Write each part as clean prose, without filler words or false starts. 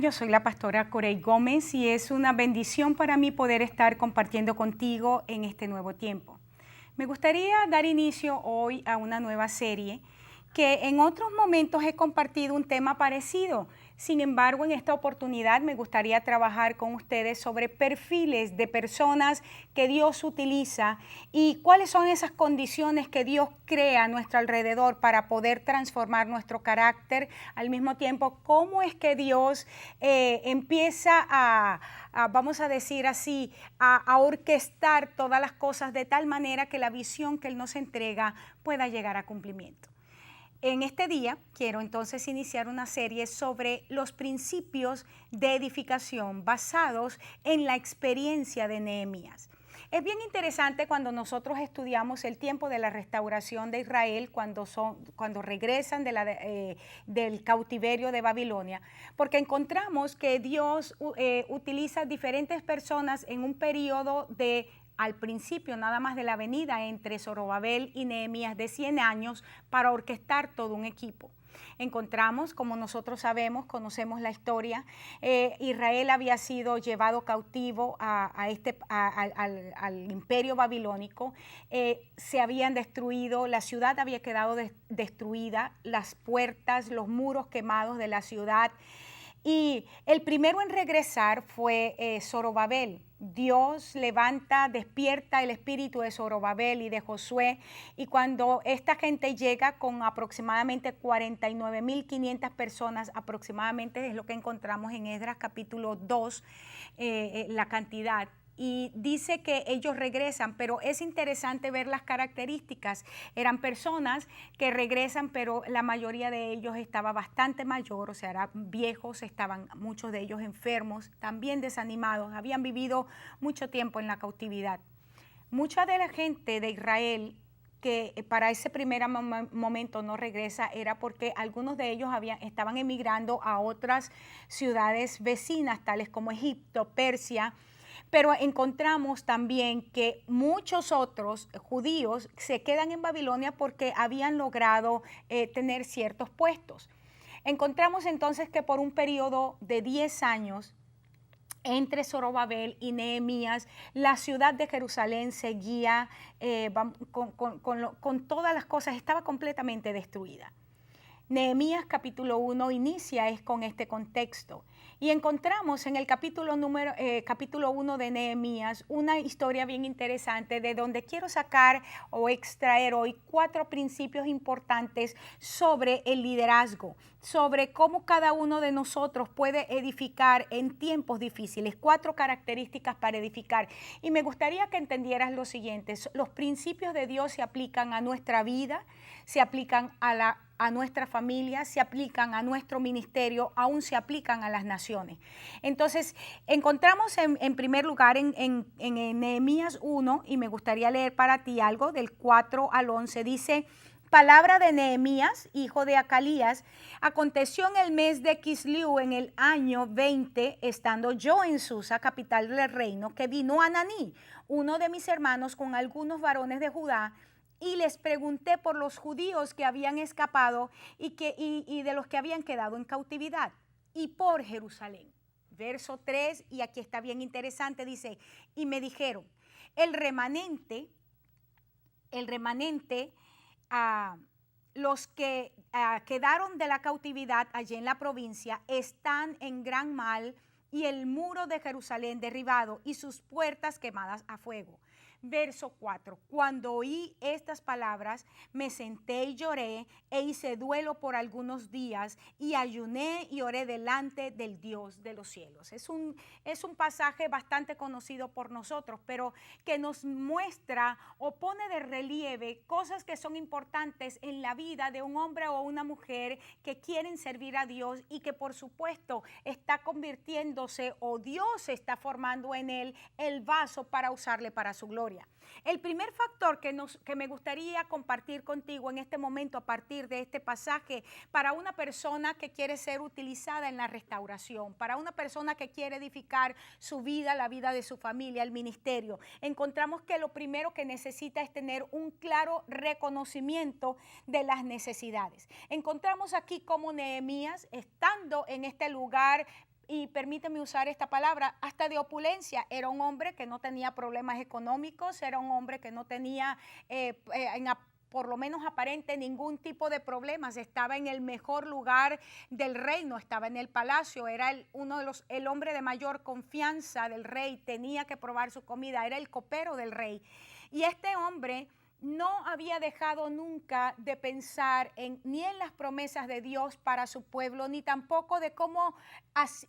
yo soy la pastora Corey Gómez y es una bendición para mí poder estar compartiendo contigo en este nuevo tiempo. Me gustaría dar inicio hoy a una nueva serie que en otros momentos he compartido un tema parecido. Sin embargo, en esta oportunidad me gustaría trabajar con ustedes sobre perfiles de personas que Dios utiliza y cuáles son esas condiciones que Dios crea a nuestro alrededor para poder transformar nuestro carácter. Al mismo tiempo, cómo es que Dios empieza vamos a decir así, a orquestar todas las cosas de tal manera que la visión que Él nos entrega pueda llegar a cumplimiento. En este día quiero entonces iniciar una serie sobre los principios de edificación basados en la experiencia de Nehemías. Es bien interesante cuando nosotros estudiamos el tiempo de la restauración de Israel, cuando regresan del cautiverio de Babilonia, porque encontramos que Dios utiliza diferentes personas en un periodo al principio nada más de la venida entre Zorobabel y Nehemías de 100 años para orquestar todo un equipo. Encontramos, como nosotros sabemos, conocemos la historia, Israel había sido llevado cautivo al imperio babilónico, se habían destruido, la ciudad había quedado destruida, las puertas, los muros quemados de la ciudad. Y el primero en regresar fue Zorobabel. Dios despierta el espíritu de Zorobabel y de Josué, y cuando esta gente llega con aproximadamente 49.500 personas, aproximadamente es lo que encontramos en Esdras capítulo 2, la cantidad. Y dice que ellos regresan, pero es interesante ver las características. Eran personas que regresan, pero la mayoría de ellos estaba bastante mayor, o sea, eran viejos, estaban muchos de ellos enfermos, también desanimados, habían vivido mucho tiempo en la cautividad. Mucha de la gente de Israel que para ese primer momento no regresa era porque algunos de ellos estaban emigrando a otras ciudades vecinas, tales como Egipto, Persia. Pero encontramos también que muchos otros judíos se quedan en Babilonia porque habían logrado tener ciertos puestos. Encontramos entonces que por un periodo de 10 años, entre Zorobabel y Nehemías, la ciudad de Jerusalén seguía con todas las cosas, estaba completamente destruida. Nehemías capítulo 1 inicia con este contexto y encontramos en el capítulo 1 de Nehemías una historia bien interesante de donde quiero sacar o extraer hoy 4 principios importantes sobre el liderazgo, sobre cómo cada uno de nosotros puede edificar en tiempos difíciles, 4 características para edificar. Y me gustaría que entendieras lo siguiente: los principios de Dios se aplican a nuestra vida, se aplican a nuestra familia, se aplican a nuestro ministerio, aún se aplican a las naciones. Entonces, encontramos en primer lugar en Nehemías 1, y me gustaría leer para ti algo del 4 al 11, dice: palabra de Nehemías, hijo de Acalías, aconteció en el mes de Kisliu, en el año 20, estando yo en Susa, capital del reino, que vino Ananí, uno de mis hermanos, con algunos varones de Judá, y les pregunté por los judíos que habían escapado y de los que habían quedado en cautividad, y por Jerusalén. Verso 3, y aquí está bien interesante, dice: y me dijeron, el remanente, los que quedaron de la cautividad allí en la provincia están en gran mal, y el muro de Jerusalén derribado y sus puertas quemadas a fuego. Verso 4, cuando oí estas palabras, me senté y lloré e hice duelo por algunos días y ayuné y oré delante del Dios de los cielos. Es un pasaje bastante conocido por nosotros, pero que nos muestra o pone de relieve cosas que son importantes en la vida de un hombre o una mujer que quieren servir a Dios y que por supuesto está convirtiéndose, o Dios está formando en él el vaso para usarle para su gloria. El primer factor que me gustaría compartir contigo en este momento a partir de este pasaje para una persona que quiere ser utilizada en la restauración, para una persona que quiere edificar su vida, la vida de su familia, el ministerio, encontramos que lo primero que necesita es tener un claro reconocimiento de las necesidades. Encontramos aquí como Nehemías, estando en este lugar y permíteme usar esta palabra, hasta de opulencia. Era un hombre que no tenía problemas económicos, era un hombre que no tenía por lo menos aparente ningún tipo de problemas, estaba en el mejor lugar del reino, estaba en el palacio, era el hombre de mayor confianza del rey, tenía que probar su comida, era el copero del rey. Y este hombre no había dejado nunca de pensar ni en las promesas de Dios para su pueblo, ni tampoco de cómo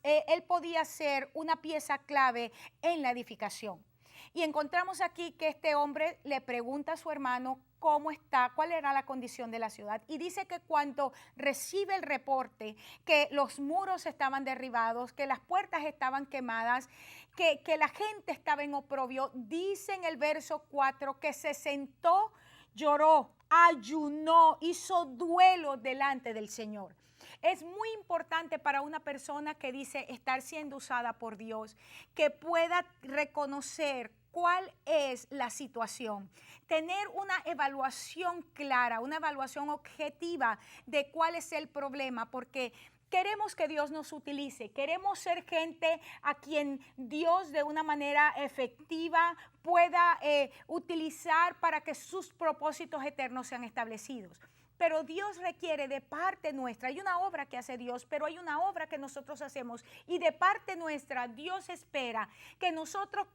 él podía ser una pieza clave en la edificación. Y encontramos aquí que este hombre le pregunta a su hermano cómo está, cuál era la condición de la ciudad. Y dice que cuando recibe el reporte que los muros estaban derribados, que las puertas estaban quemadas, que la gente estaba en oprobio, dice en el verso 4 que se sentó, lloró, ayunó, hizo duelo delante del Señor. Es muy importante para una persona que dice estar siendo usada por Dios, que pueda reconocer cuál es la situación, tener una evaluación clara, una evaluación objetiva de cuál es el problema, porque queremos que Dios nos utilice, queremos ser gente a quien Dios de una manera efectiva pueda utilizar para que sus propósitos eternos sean establecidos. Pero Dios requiere de parte nuestra, hay una obra que hace Dios, pero hay una obra que nosotros hacemos, y de parte nuestra Dios espera que nosotros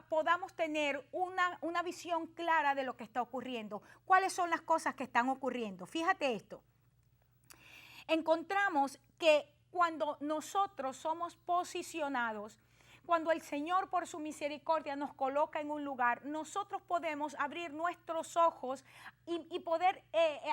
podamos tener una visión clara de lo que está ocurriendo. ¿Cuáles son las cosas que están ocurriendo? Fíjate esto. Encontramos que cuando nosotros somos posicionados, cuando el Señor por su misericordia nos coloca en un lugar, nosotros podemos abrir nuestros ojos y poder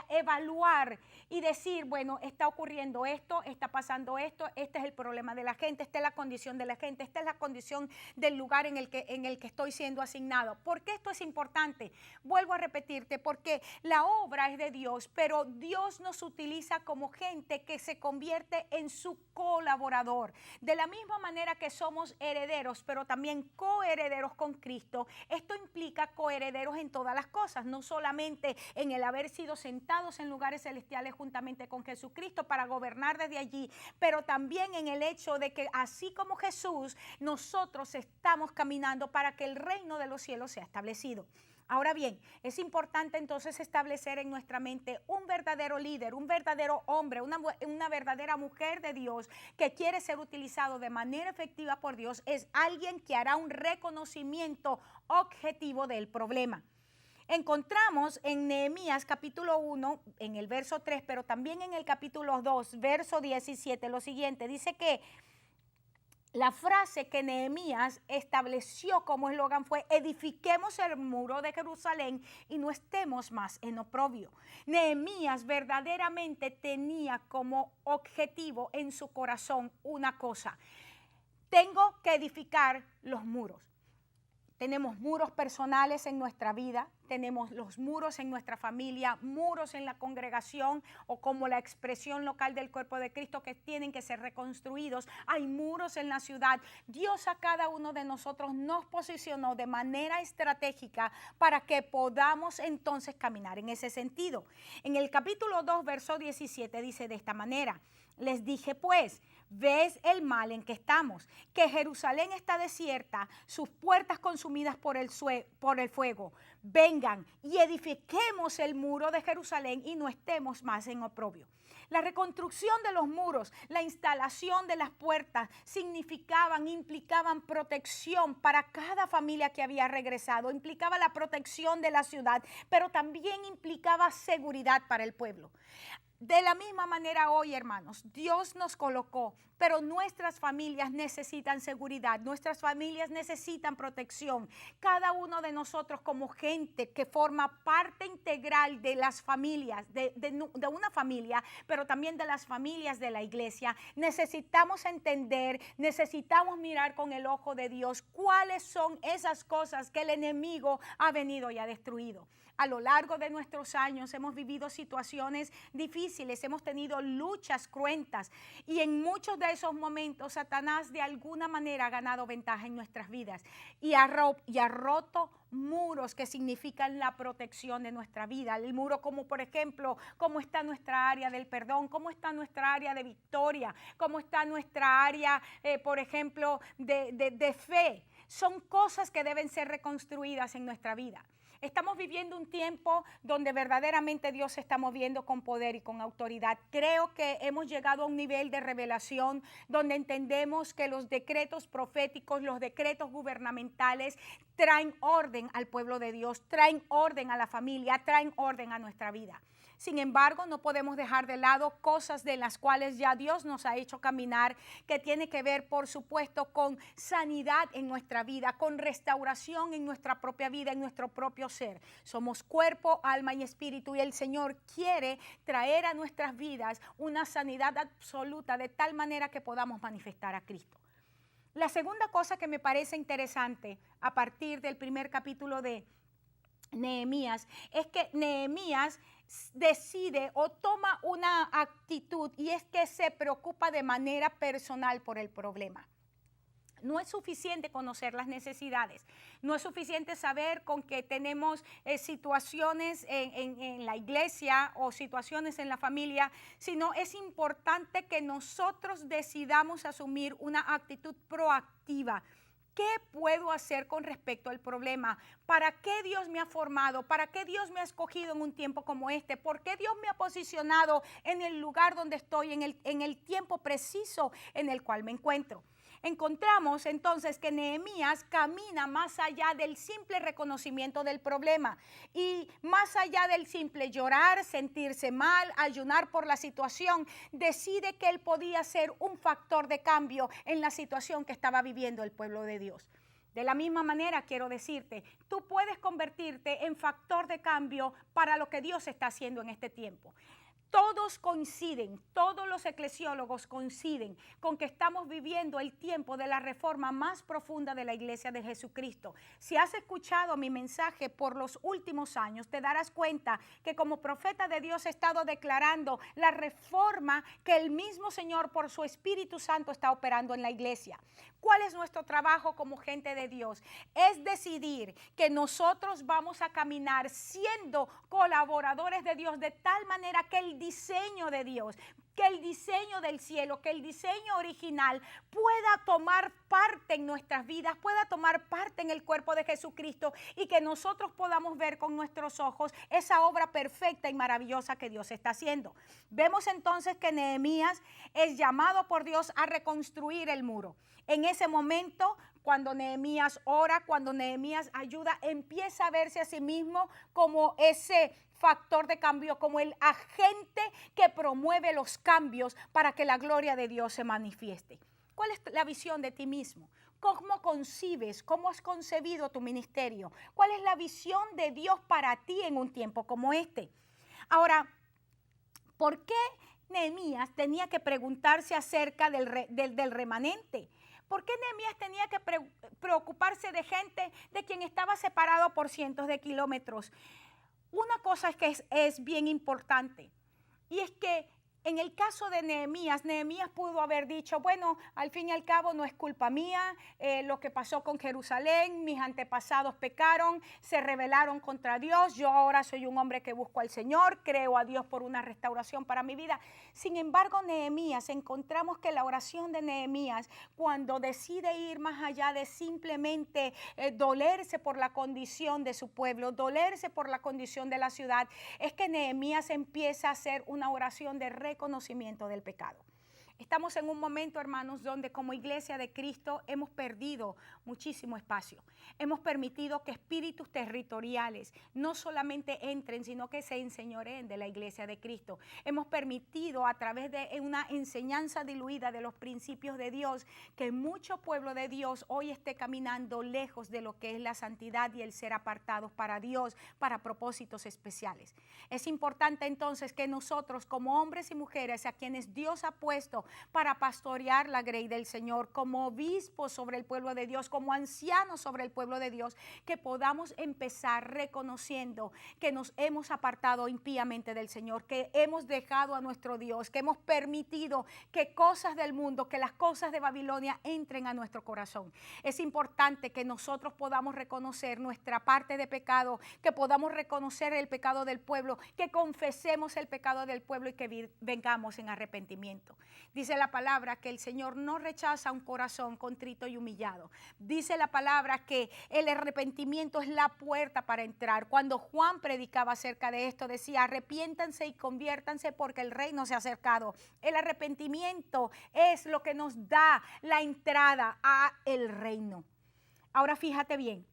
evaluar y decir, bueno, está ocurriendo esto, está pasando esto, este es el problema de la gente, esta es la condición de la gente, esta es la condición del lugar en el que estoy siendo asignado. ¿Por qué esto es importante? Vuelvo a repetirte, porque la obra es de Dios, pero Dios nos utiliza como gente que se convierte en su colaborador. De la misma manera que somos herederos, pero también coherederos con Cristo, esto implica coherederos en todas las cosas, no solamente en el haber sido sentados en lugares celestiales juntamente con Jesucristo para gobernar desde allí, pero también en el hecho de que así como Jesús, nosotros estamos caminando para que el reino de los cielos sea establecido. Ahora bien, es importante entonces establecer en nuestra mente un verdadero líder, un verdadero hombre, una verdadera mujer de Dios que quiere ser utilizado de manera efectiva por Dios. Es alguien que hará un reconocimiento objetivo del problema. Encontramos en Nehemías capítulo 1, en el verso 3, pero también en el capítulo 2, verso 17, lo siguiente, dice que la frase que Nehemías estableció como eslogan fue: edifiquemos el muro de Jerusalén y no estemos más en oprobio. Nehemías verdaderamente tenía como objetivo en su corazón una cosa: tengo que edificar los muros. Tenemos muros personales en nuestra vida, tenemos los muros en nuestra familia, muros en la congregación o como la expresión local del cuerpo de Cristo que tienen que ser reconstruidos. Hay muros en la ciudad. Dios a cada uno de nosotros nos posicionó de manera estratégica para que podamos entonces caminar en ese sentido. En el capítulo 2, verso 17 dice de esta manera: les dije pues, ¿ves el mal en que estamos? Que Jerusalén está desierta, sus puertas consumidas por el fuego. Vengan y edifiquemos el muro de Jerusalén y no estemos más en oprobio. La reconstrucción de los muros, la instalación de las puertas implicaban protección para cada familia que había regresado, implicaba la protección de la ciudad, pero también implicaba seguridad para el pueblo. De la misma manera hoy, hermanos, Dios nos colocó, pero nuestras familias necesitan seguridad, nuestras familias necesitan protección. Cada uno de nosotros como gente que forma parte integral de las familias, de una familia, pero también de las familias de la iglesia, necesitamos entender, necesitamos mirar con el ojo de Dios cuáles son esas cosas que el enemigo ha venido y ha destruido. A lo largo de nuestros años hemos vivido situaciones difíciles, hemos tenido luchas cruentas y en muchos de esos momentos Satanás de alguna manera ha ganado ventaja en nuestras vidas y ha roto muros que significan la protección de nuestra vida. El muro como por ejemplo, cómo está nuestra área del perdón, cómo está nuestra área de victoria, cómo está nuestra área, por ejemplo, de fe. Son cosas que deben ser reconstruidas en nuestra vida. Estamos viviendo un tiempo donde verdaderamente Dios se está moviendo con poder y con autoridad. Creo que hemos llegado a un nivel de revelación donde entendemos que los decretos proféticos, los decretos gubernamentales traen orden al pueblo de Dios, traen orden a la familia, traen orden a nuestra vida. Sin embargo, no podemos dejar de lado cosas de las cuales ya Dios nos ha hecho caminar, que tiene que ver, por supuesto, con sanidad en nuestra vida, con restauración en nuestra propia vida, en nuestro propio ser. Somos cuerpo, alma y espíritu y el Señor quiere traer a nuestras vidas una sanidad absoluta de tal manera que podamos manifestar a Cristo. La segunda cosa que me parece interesante a partir del primer capítulo de Nehemías es que Nehemías decide o toma una actitud y es que se preocupa de manera personal por el problema. No es suficiente conocer las necesidades, no es suficiente saber con que tenemos situaciones en la iglesia o situaciones en la familia, sino es importante que nosotros decidamos asumir una actitud proactiva. ¿Qué puedo hacer con respecto al problema? ¿Para qué Dios me ha formado? ¿Para qué Dios me ha escogido en un tiempo como este? ¿Por qué Dios me ha posicionado en el lugar donde estoy, en el tiempo preciso en el cual me encuentro? Encontramos entonces que Nehemías camina más allá del simple reconocimiento del problema y más allá del simple llorar, sentirse mal, ayunar por la situación, decide que él podía ser un factor de cambio en la situación que estaba viviendo el pueblo de Dios. De la misma manera quiero decirte, tú puedes convertirte en factor de cambio para lo que Dios está haciendo en este tiempo. Todos coinciden, todos los eclesiólogos coinciden con que estamos viviendo el tiempo de la reforma más profunda de la Iglesia de Jesucristo. Si has escuchado mi mensaje por los últimos años, te darás cuenta que como profeta de Dios he estado declarando la reforma que el mismo Señor por su Espíritu Santo está operando en la Iglesia. ¿Cuál es nuestro trabajo como gente de Dios? Es decidir que nosotros vamos a caminar siendo colaboradores de Dios de tal manera que el diseño de Dios, que el diseño del cielo, que el diseño original pueda tomar parte en nuestras vidas, pueda tomar parte en el cuerpo de Jesucristo y que nosotros podamos ver con nuestros ojos esa obra perfecta y maravillosa que Dios está haciendo. Vemos entonces que Nehemías es llamado por Dios a reconstruir el muro. En ese momento, cuando Nehemías ora, cuando Nehemías ayuda, empieza a verse a sí mismo como ese factor de cambio, como el agente que promueve los cambios para que la gloria de Dios se manifieste. ¿Cuál es la visión de ti mismo? ¿Cómo concibes? ¿Cómo has concebido tu ministerio? ¿Cuál es la visión de Dios para ti en un tiempo como este? Ahora, ¿por qué Nehemías tenía que preguntarse acerca del remanente? ¿Por qué Nehemías tenía que preocuparse de gente de quien estaba separado por cientos de kilómetros? Una cosa es que es bien importante y es que en el caso de Nehemías, Nehemías pudo haber dicho, bueno, al fin y al cabo no es culpa mía, lo que pasó con Jerusalén, mis antepasados pecaron, se rebelaron contra Dios, yo ahora soy un hombre que busco al Señor, creo a Dios por una restauración para mi vida. Sin embargo, Nehemías, encontramos que la oración de Nehemías, cuando decide ir más allá de simplemente dolerse por la condición de su pueblo, dolerse por la condición de la ciudad, es que Nehemías empieza a hacer una oración de reconocimiento del pecado. Estamos en un momento, hermanos, donde como iglesia de Cristo hemos perdido muchísimo espacio. Hemos permitido que espíritus territoriales no solamente entren, sino que se enseñoreen de la iglesia de Cristo. Hemos permitido a través de una enseñanza diluida de los principios de Dios que mucho pueblo de Dios hoy esté caminando lejos de lo que es la santidad y el ser apartados para Dios, para propósitos especiales. Es importante entonces que nosotros como hombres y mujeres a quienes Dios ha puesto para pastorear la grey del Señor, como obispos sobre el pueblo de Dios, como ancianos sobre el pueblo de Dios, que podamos empezar reconociendo que nos hemos apartado impíamente del Señor, que hemos dejado a nuestro Dios, que hemos permitido que cosas del mundo, que las cosas de Babilonia entren a nuestro corazón. Es importante que nosotros podamos reconocer nuestra parte de pecado, que podamos reconocer el pecado del pueblo, que confesemos el pecado del pueblo y que vengamos en arrepentimiento. Dice la palabra que el Señor no rechaza un corazón contrito y humillado. Dice la palabra que el arrepentimiento es la puerta para entrar. Cuando Juan predicaba acerca de esto, decía: arrepiéntanse y conviértanse porque el reino se ha acercado. El arrepentimiento es lo que nos da la entrada a el reino. Ahora fíjate bien.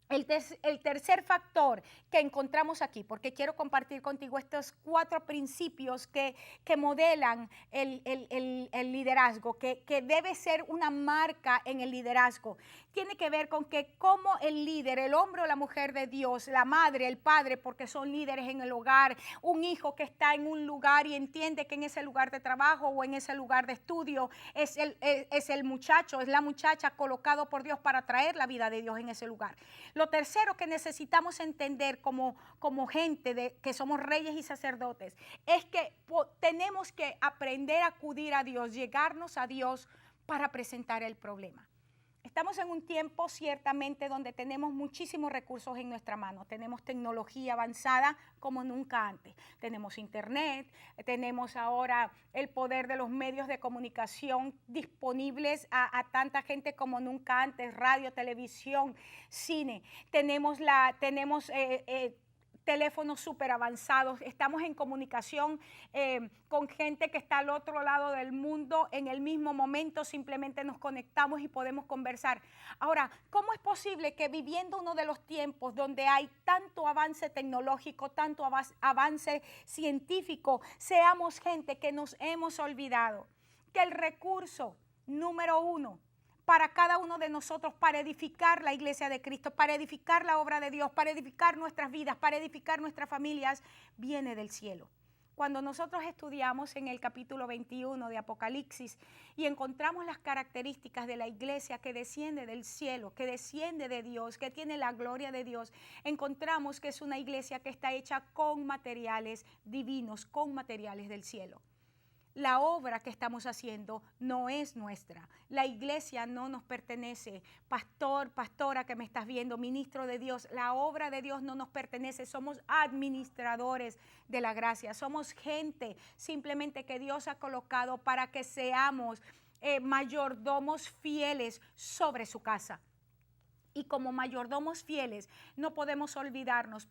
El tercer factor que encontramos aquí, porque quiero compartir contigo estos 4 principios que modelan el liderazgo, que debe ser una marca en el liderazgo. Tiene que ver con que como el líder, el hombre o la mujer de Dios, la madre, el padre, porque son líderes en el hogar, un hijo que está en un lugar y entiende que en ese lugar de trabajo o en ese lugar de estudio es el muchacho, es la muchacha colocado por Dios para traer la vida de Dios en ese lugar. Lo tercero que necesitamos entender como gente que somos reyes y sacerdotes es que tenemos que aprender a acudir a Dios, llegarnos a Dios para presentar el problema. Estamos en un tiempo ciertamente donde tenemos muchísimos recursos en nuestra mano. Tenemos tecnología avanzada como nunca antes. Tenemos internet, tenemos ahora el poder de los medios de comunicación disponibles a tanta gente como nunca antes. Radio, televisión, cine. Tenemos teléfonos súper avanzados, estamos en comunicación con gente que está al otro lado del mundo en el mismo momento, simplemente nos conectamos y podemos conversar. Ahora, ¿cómo es posible que viviendo uno de los tiempos donde hay tanto avance tecnológico, tanto avance científico, seamos gente que nos hemos olvidado que el recurso número 1 para cada uno de nosotros, para edificar la iglesia de Cristo, para edificar la obra de Dios, para edificar nuestras vidas, para edificar nuestras familias, viene del cielo? Cuando nosotros estudiamos en el capítulo 21 de Apocalipsis y encontramos las características de la iglesia que desciende del cielo, que desciende de Dios, que tiene la gloria de Dios, encontramos que es una iglesia que está hecha con materiales divinos, con materiales del cielo. La obra que estamos haciendo no es nuestra. La iglesia no nos pertenece. Pastor, pastora que me estás viendo, ministro de Dios, la obra de Dios no nos pertenece. Somos administradores de la gracia. Somos gente simplemente que Dios ha colocado para que seamos mayordomos fieles sobre su casa. Y como mayordomos fieles no podemos olvidarnos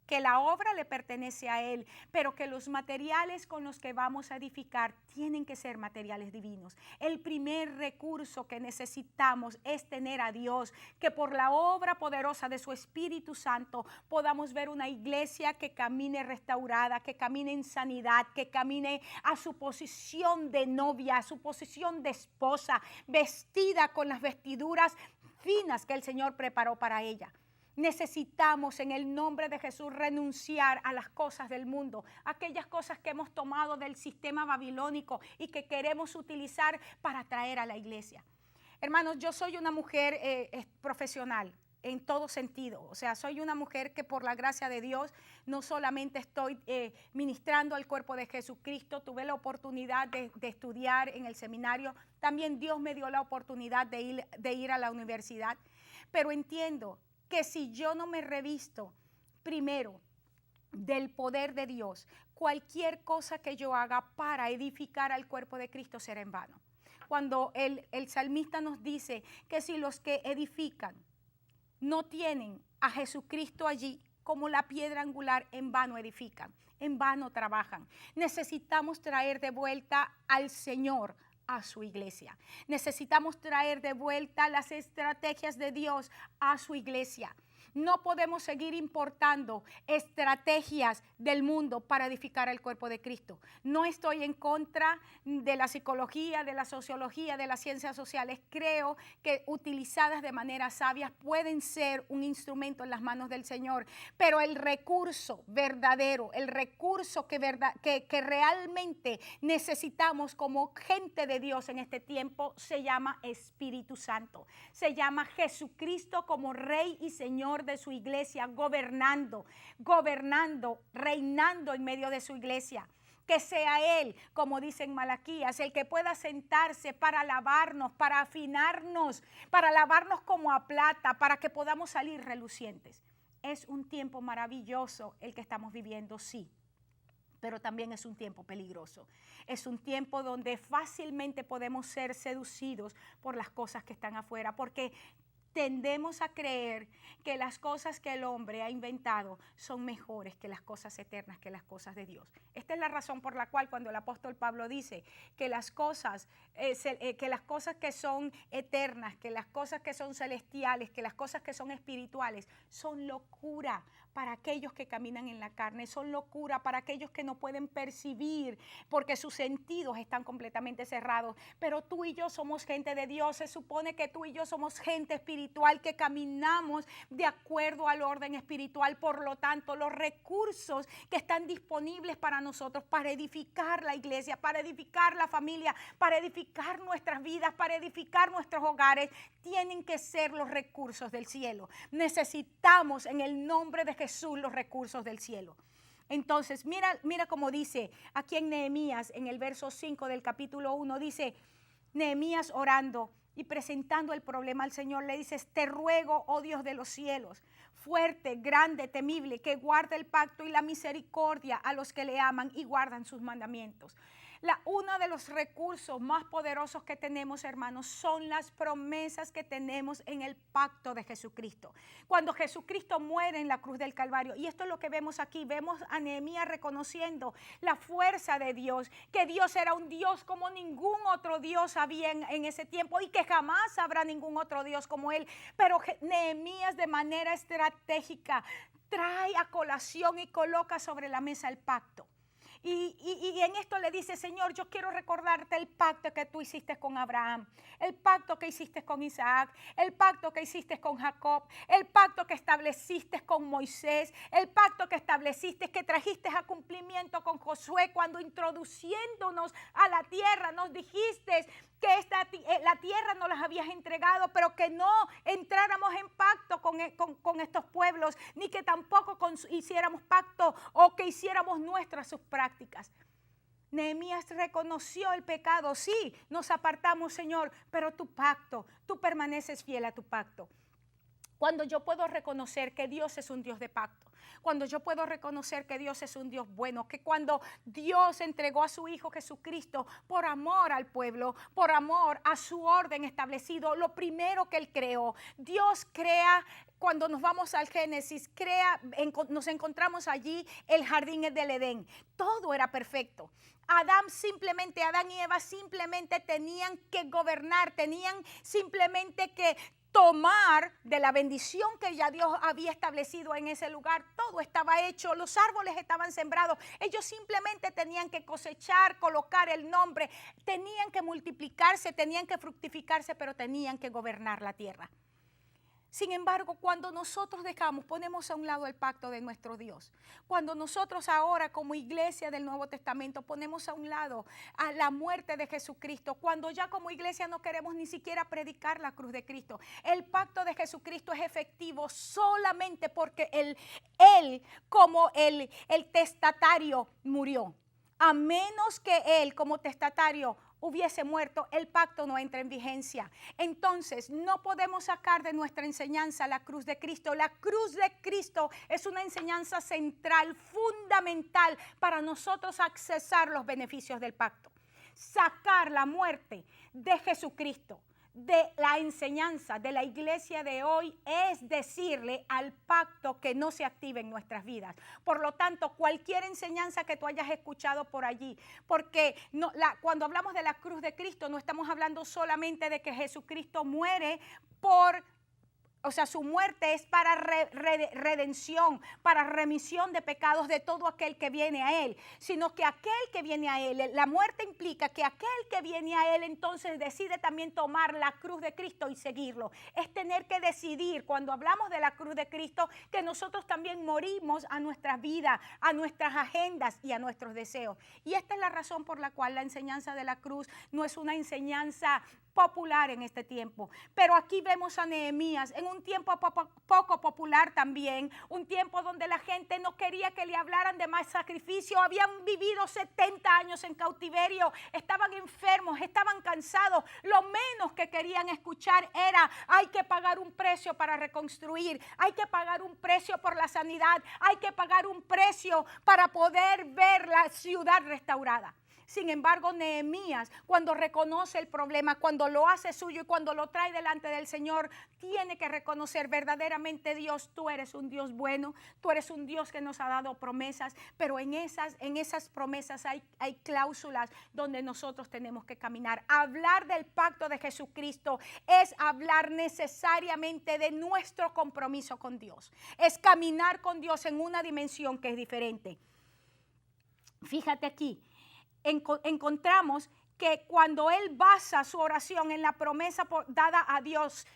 que la obra le pertenece a Él, pero que los materiales con los que vamos a edificar tienen que ser materiales divinos. El primer recurso que necesitamos es tener a Dios, que por la obra poderosa de su Espíritu Santo podamos ver una iglesia que camine restaurada, que camine en sanidad, que camine a su posición de novia, a su posición de esposa, vestida con las vestiduras finas que el Señor preparó para ella. Necesitamos en el nombre de Jesús renunciar a las cosas del mundo, aquellas cosas que hemos tomado del sistema babilónico y que queremos utilizar para traer a la iglesia. Hermanos, yo soy una mujer profesional en todo sentido, o sea, soy una mujer que por la gracia de Dios no solamente estoy ministrando al cuerpo de Jesucristo, tuve la oportunidad de estudiar en el seminario, también Dios me dio la oportunidad de ir a la universidad, pero entiendo que si yo no me revisto primero del poder de Dios, cualquier cosa que yo haga para edificar al cuerpo de Cristo será en vano. Cuando el salmista nos dice que si los que edifican no tienen a Jesucristo allí como la piedra angular, en vano edifican, en vano trabajan. Necesitamos traer de vuelta al Señor a su iglesia. Necesitamos traer de vuelta las estrategias de Dios a su iglesia. No podemos seguir importando estrategias del mundo para edificar el cuerpo de Cristo. No estoy en contra de la psicología, de la sociología, de las ciencias sociales. Creo que utilizadas de manera sabia pueden ser un instrumento en las manos del Señor. Pero el recurso verdadero, el recurso que realmente necesitamos como gente de Dios en este tiempo se llama Espíritu Santo. Se llama Jesucristo como Rey y Señor de su iglesia, gobernando, reinando en medio de su iglesia. Que sea Él, como dice en Malaquías, el que pueda sentarse para lavarnos, para afinarnos, para lavarnos como a plata, para que podamos salir relucientes. Es un tiempo maravilloso el que estamos viviendo, sí. Pero también es un tiempo peligroso. Es un tiempo donde fácilmente podemos ser seducidos por las cosas que están afuera, porque tendemos a creer que las cosas que el hombre ha inventado son mejores que las cosas eternas, que las cosas de Dios. Esta es la razón por la cual cuando el apóstol Pablo dice que las cosas que son eternas, que las cosas que son celestiales, que las cosas que son espirituales, son locura para aquellos que caminan en la carne, son locura para aquellos que no pueden percibir porque sus sentidos están completamente cerrados. Pero tú y yo somos gente de Dios. Se supone que tú y yo somos gente espiritual, que caminamos de acuerdo al orden espiritual. Por lo tanto, los recursos que están disponibles para nosotros, para edificar la iglesia, para edificar la familia, para edificar nuestras vidas, para edificar nuestros hogares, tienen que ser los recursos del cielo. Necesitamos en el nombre de Jesús los recursos del cielo. Entonces, mira cómo dice aquí en Nehemías, en el verso 5 del capítulo 1, dice Nehemías orando y presentando el problema al Señor, le dices: te ruego, oh Dios de los cielos, fuerte, grande, temible, que guarde el pacto y la misericordia a los que le aman y guardan sus mandamientos. Uno de los recursos más poderosos que tenemos, hermanos, son las promesas que tenemos en el pacto de Jesucristo. Cuando Jesucristo muere en la cruz del Calvario, y esto es lo que vemos aquí, vemos a Nehemías reconociendo la fuerza de Dios, que Dios era un Dios como ningún otro Dios había en ese tiempo y que jamás habrá ningún otro Dios como Él. Pero Nehemías de manera estratégica trae a colación y coloca sobre la mesa el pacto. Y en esto le dice: Señor, yo quiero recordarte el pacto que tú hiciste con Abraham, el pacto que hiciste con Isaac, el pacto que hiciste con Jacob, el pacto que estableciste con Moisés, el pacto que estableciste, que trajiste a cumplimiento con Josué cuando introduciéndonos a la tierra nos dijiste que la tierra nos las habías entregado, pero que no entráramos en pacto con estos pueblos, ni que tampoco hiciéramos pacto o que hiciéramos nuestras sus prácticas. Nehemías reconoció el pecado. Sí, nos apartamos, Señor, pero tu pacto, tú permaneces fiel a tu pacto. Cuando yo puedo reconocer que Dios es un Dios de pacto, cuando yo puedo reconocer que Dios es un Dios bueno, que cuando Dios entregó a su Hijo Jesucristo por amor al pueblo, por amor a su orden establecido, lo primero que Él creó, Dios crea. Cuando nos vamos al Génesis, nos encontramos allí el jardín del Edén. Todo era perfecto. Adán y Eva simplemente tenían que gobernar, tenían simplemente que tomar de la bendición que ya Dios había establecido en ese lugar. Todo estaba hecho, los árboles estaban sembrados. Ellos simplemente tenían que cosechar, colocar el nombre, tenían que multiplicarse, tenían que fructificarse, pero tenían que gobernar la tierra. Sin embargo, cuando nosotros ponemos a un lado el pacto de nuestro Dios, cuando nosotros ahora como iglesia del Nuevo Testamento ponemos a un lado a la muerte de Jesucristo, cuando ya como iglesia no queremos ni siquiera predicar la cruz de Cristo, el pacto de Jesucristo es efectivo solamente porque Él como el testatario murió. A menos que Él como testatario hubiese muerto, el pacto no entra en vigencia. Entonces, no podemos sacar de nuestra enseñanza la cruz de Cristo. La cruz de Cristo es una enseñanza central, fundamental para nosotros accesar los beneficios del pacto. Sacar la muerte de Jesucristo de la enseñanza de la iglesia de hoy es decirle al pacto que no se active en nuestras vidas. Por lo tanto, cualquier enseñanza que tú hayas escuchado por allí, porque cuando hablamos de la cruz de Cristo no estamos hablando solamente de que Jesucristo muere por O sea, su muerte es para redención, para remisión de pecados de todo aquel que viene a Él. Sino que aquel que viene a Él, la muerte implica que aquel que viene a Él entonces decide también tomar la cruz de Cristo y seguirlo. Es tener que decidir, cuando hablamos de la cruz de Cristo, que nosotros también morimos a nuestra vida, a nuestras agendas y a nuestros deseos. Y esta es la razón por la cual la enseñanza de la cruz no es una enseñanza popular en este tiempo. Pero aquí vemos a Nehemías en un tiempo poco popular también, un tiempo donde la gente no quería que le hablaran de más sacrificio, habían vivido 70 años en cautiverio, estaban enfermos, estaban cansados, lo menos que querían escuchar era: hay que pagar un precio para reconstruir, hay que pagar un precio por la sanidad, hay que pagar un precio para poder ver la ciudad restaurada. Sin embargo, Nehemías, cuando reconoce el problema, cuando lo hace suyo y cuando lo trae delante del Señor, tiene que reconocer verdaderamente: Dios, tú eres un Dios bueno, tú eres un Dios que nos ha dado promesas, pero en esas promesas hay cláusulas donde nosotros tenemos que caminar. Hablar del pacto de Jesucristo es hablar necesariamente de nuestro compromiso con Dios, es caminar con Dios en una dimensión que es diferente. Fíjate aquí. Encontramos que cuando él basa su oración en la promesa dada a Dios,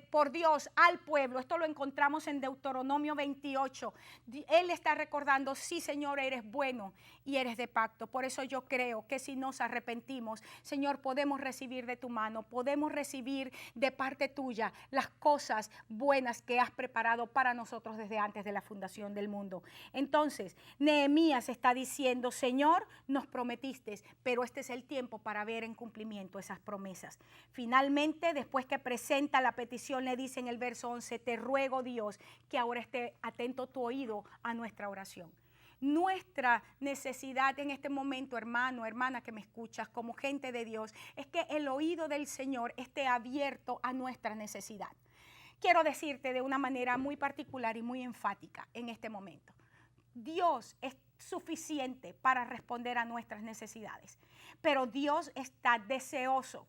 por Dios al pueblo, esto lo encontramos en Deuteronomio 28, él está recordando: sí, Señor, eres bueno y eres de pacto. Por eso yo creo que si nos arrepentimos, Señor, podemos recibir de tu mano, podemos recibir de parte tuya las cosas buenas que has preparado para nosotros desde antes de la fundación del mundo. Entonces, Nehemías está diciendo: Señor, nos prometiste, pero este es el tiempo para ver en cumplimiento esas promesas. Finalmente, después que presenta la petición, le dice en el verso 11: te ruego, Dios, que ahora esté atento tu oído a nuestra oración. Nuestra necesidad en este momento, hermano, hermana que me escuchas, como gente de Dios, es que el oído del Señor esté abierto a nuestra necesidad. Quiero decirte de una manera muy particular y muy enfática en este momento: Dios es suficiente para responder a nuestras necesidades, pero Dios está deseoso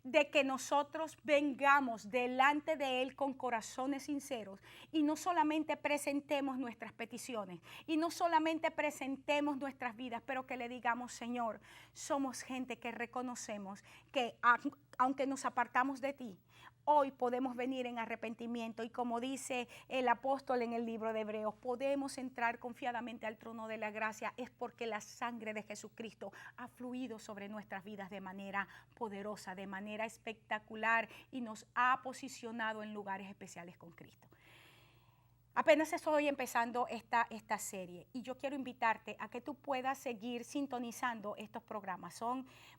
de que nosotros vengamos delante de Él con corazones sinceros y no solamente presentemos nuestras peticiones y no solamente presentemos nuestras vidas, pero que le digamos: Señor, somos gente que reconocemos que aunque nos apartamos de ti, hoy podemos venir en arrepentimiento, y como dice el apóstol en el libro de Hebreos, podemos entrar confiadamente al trono de la gracia. Es porque la sangre de Jesucristo ha fluido sobre nuestras vidas de manera poderosa, de manera espectacular, y nos ha posicionado en lugares especiales con Cristo. Apenas estoy empezando esta serie y yo quiero invitarte a que tú puedas seguir sintonizando estos programas.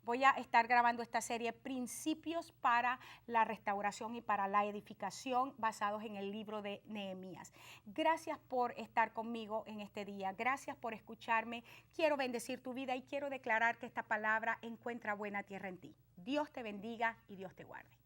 Voy a estar grabando esta serie: Principios para la Restauración y para la Edificación, basados en el libro de Nehemías. Gracias por estar conmigo en este día. Gracias por escucharme. Quiero bendecir tu vida y quiero declarar que esta palabra encuentra buena tierra en ti. Dios te bendiga y Dios te guarde.